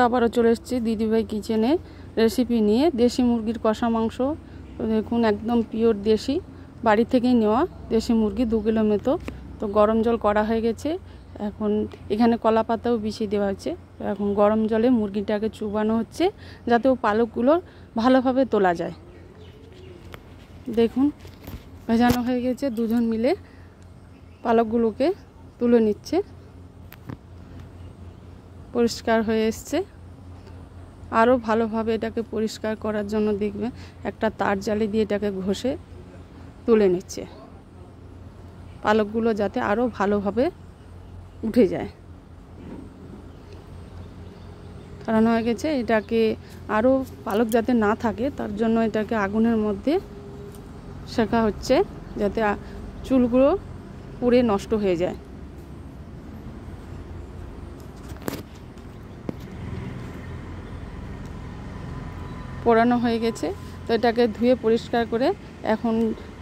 আবারও চলে এসেছি দিদিভাই কিচেনে রেসিপি নিয়ে। দেশি মুরগির কষা মাংস, দেখুন একদম পিওর দেশি, বাড়ি থেকেই নেওয়া দেশি মুরগি 2 কিলো মতো। তো গরম জল করা হয়ে গেছে, এখন এখানে কলা পাতাও বিছিয়ে দেওয়া হচ্ছে। এখন গরম জলে মুরগিটাকে চুবানো হচ্ছে যাতে ও পালকগুলো ভালোভাবে তোলা যায়। দেখুন ভেজানো হয়ে গেছে, দুজন মিলে পালকগুলোকে তুলে নিচ্ছে। পরিষ্কার হয়ে এসছে। আরও ভালোভাবে এটাকে পরিষ্কার করার জন্য দেখবে একটা তার জালি দিয়ে এটাকে ঘষে তুলে নিচ্ছে, পালকগুলো যাতে আরও ভালোভাবে উঠে যায়। কারণ হয়ে গেছে এটাকে আরও পালক যাতে না থাকে তার জন্য এটাকে আগুনের মধ্যে শেখা হচ্ছে যাতে চুলগুলো পুড়ে নষ্ট হয়ে যায়। পোড়ানো হয়ে গেছে, তো এটাকে ধুয়ে পরিষ্কার করে এখন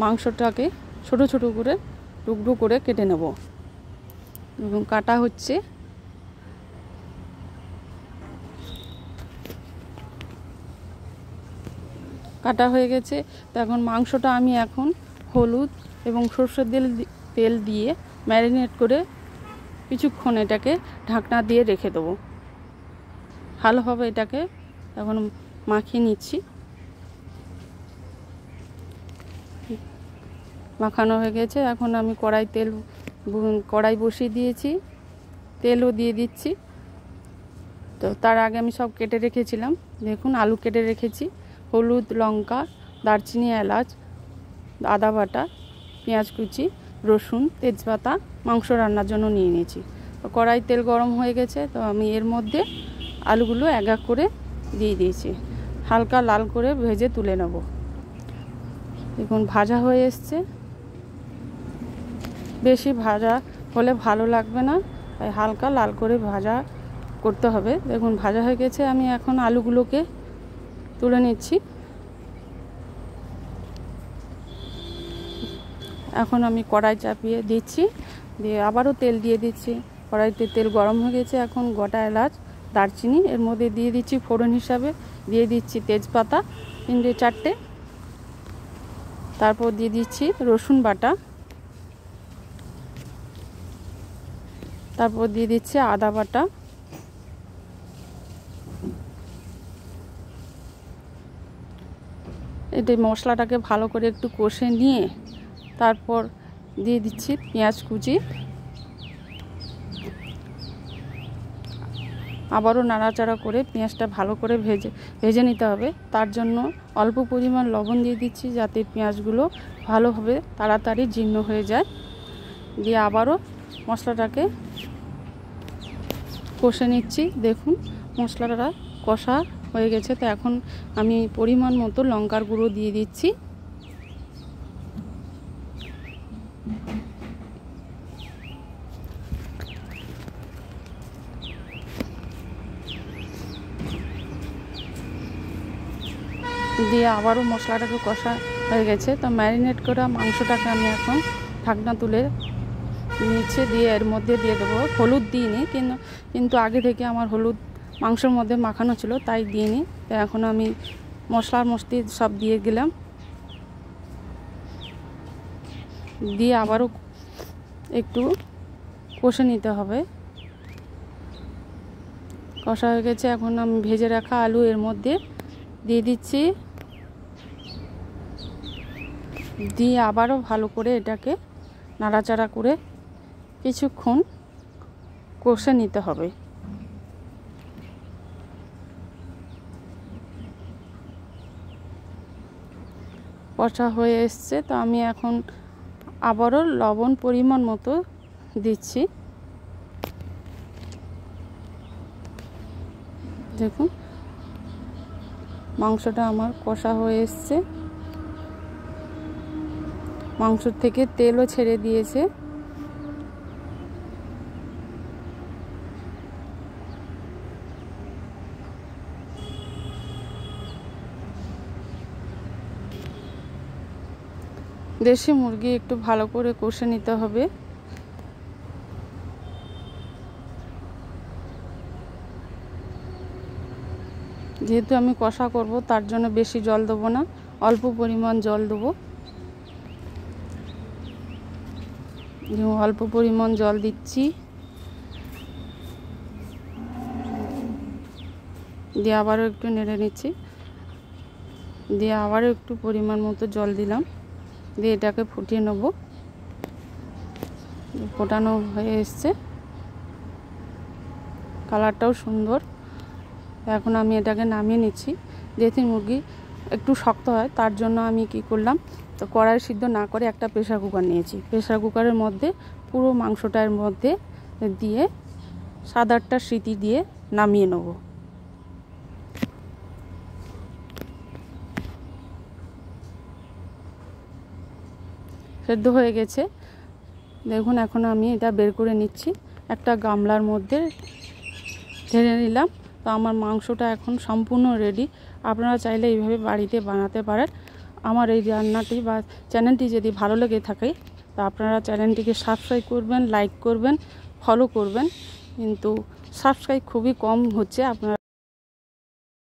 মাংসটাকে ছোট ছোট করে টুকরো করে কেটে নেব এবং কাটা হচ্ছে। কাটা হয়ে গেছে, তো এখন মাংসটা আমি এখন হলুদ এবং সরষের তেল দিয়ে ম্যারিনেট করে কিছুক্ষণ এটাকে ঢাকনা দিয়ে রেখে দেবো। ভালোভাবে এটাকে এখন মাখিয়ে নিচ্ছি। মাখানো হয়ে গেছে, এখন আমি কড়াই বসিয়ে দিয়েছি, তেলও দিয়ে দিচ্ছি। তো তার আগে আমি সব কেটে রেখেছিলাম, দেখুন আলু কেটে রেখেছি, হলুদ, লঙ্কা, দারচিনি, এলাচ, আদা বাটা, পেঁয়াজ কুচি, রসুন, তেজপাতা মাংস রান্নার জন্য নিয়ে নিয়েছি। তো কড়াই তেল গরম হয়ে গেছে, তো আমি এর মধ্যে আলুগুলো এক এক করে দিয়ে দিয়েছি। হালকা লাল করে ভেজে তুলে নেব। দেখুন ভাজা হয়ে এসছে, বেশি ভাজা হলে ভালো লাগবে না, তাই হালকা লাল করে ভাজা করতে হবে। দেখুন ভাজা হয়ে গেছে, আমি এখন আলুগুলোকে তুলে নিচ্ছি। এখন আমি কড়াই চাপিয়ে দিচ্ছি, দিয়ে আবারও তেল দিয়ে দিচ্ছি। কড়াইতে তেল গরম হয়ে গেছে, এখন গোটা এলাচ, দারচিনি এর মধ্যে দিয়ে দিচ্ছি ফোড়ন হিসাবে, দিয়ে দিচ্ছি তেজপাতা 3-4টে, তারপর দিয়ে দিচ্ছি রসুন বাটা, তারপর দিয়ে দিচ্ছি আদা বাটা, এই মশলাটাকে ভালো করে একটু কষে নিয়ে তারপর দিয়ে দিচ্ছি পেঁয়াজ কুচি। আবারও নাড়াচাড়া করে পেঁয়াজটা ভালো করে ভেজে নিতে হবে। তার জন্য অল্প পরিমাণ লবণ দিয়ে দিচ্ছি যাতে পেঁয়াজগুলো ভালোভাবে তাড়াতাড়ি জীর্ণ হয়ে যায়। দিয়ে আবারও মশলাটাকে কষে নিচ্ছি। দেখুন মশলাটা কষা হয়ে গেছে, তো এখন আমি পরিমাণ মতো লঙ্কার গুঁড়ো দিয়ে দিচ্ছি। দিয়ে আবারও মশলাটাকে কষা হয়ে গেছে, তো ম্যারিনেট করা মাংসটাকে আমি এখন ঢাকনা তুলে নিচে দিয়ে এর মধ্যে দিয়ে দেবো। হলুদ দিইনি, কিন্তু আগে থেকে আমার হলুদ মাংসের মধ্যে মাখানো ছিল তাই দিইনি। তো এখন আমি মশলা সব দিয়ে দিলাম, দিয়ে আবারও একটু কষে নিতে হবে। কষা হয়ে গেছে, এখন আমি ভেজে রাখা আলু এর মধ্যে দিয়ে দিচ্ছি, দিয়ে আবারও ভালো করে এটাকে নাড়াচাড়া করে কিছুক্ষণ কষে নিতে হবে। কষা হয়ে এসছে, তো আমি এখন আবারও লবণ পরিমাণ মতো দিচ্ছি। দেখুন মাংসটা আমার কষা হয়ে এসছে, মাংস থেকে তেলও ছেড়ে দিয়েছে। দেশি মুরগি একটু ভালো করে কষে নিতে হবে। যেহেতু আমি কষা করব তার জন্য বেশি জল দেবো না, অল্প পরিমাণ জল দেবো। অল্প পরিমাণ জল দিচ্ছি, দিয়ে আবারও একটু নেড়ে নিচ্ছি, দিয়ে আবারও একটু পরিমাণ মতো জল দিলাম, দিয়ে এটাকে ফুটিয়ে নেব। ফোটানো হয়ে এসছে, কালারটাও সুন্দর। এখন আমি এটাকে নামিয়ে নিচ্ছি। দেশি মুরগি একটু শক্ত হয়, তার জন্য আমি কি করলাম, তো কড়াই সিদ্ধ না করে একটা প্রেসার কুকার নিয়েছি। প্রেসার কুকারের মধ্যে পুরো মাংসটার মধ্যে দিয়ে 7-8টা সিটি দিয়ে নামিয়ে নেব। সেদ্ধ হয়ে গেছে দেখুন। এখন আমি এটা বের করে নিচ্ছি, একটা গামলার মধ্যে ঢেলে নিলাম। তো আমার মাংসটা এখন সম্পূর্ণ রেডি। আপনারা চাইলে এইভাবে বাড়িতে বানাতে পারেন। আমার এই রান্নাটি বা চ্যানেলটি যদি ভালো লেগে থাকে তো আপনারা চ্যানেলটিকে সাবস্ক্রাইব করবেন, লাইক করবেন, ফলো করবেন। কিন্তু সাবস্ক্রাইব খুবই কম হচ্ছে, আপনারা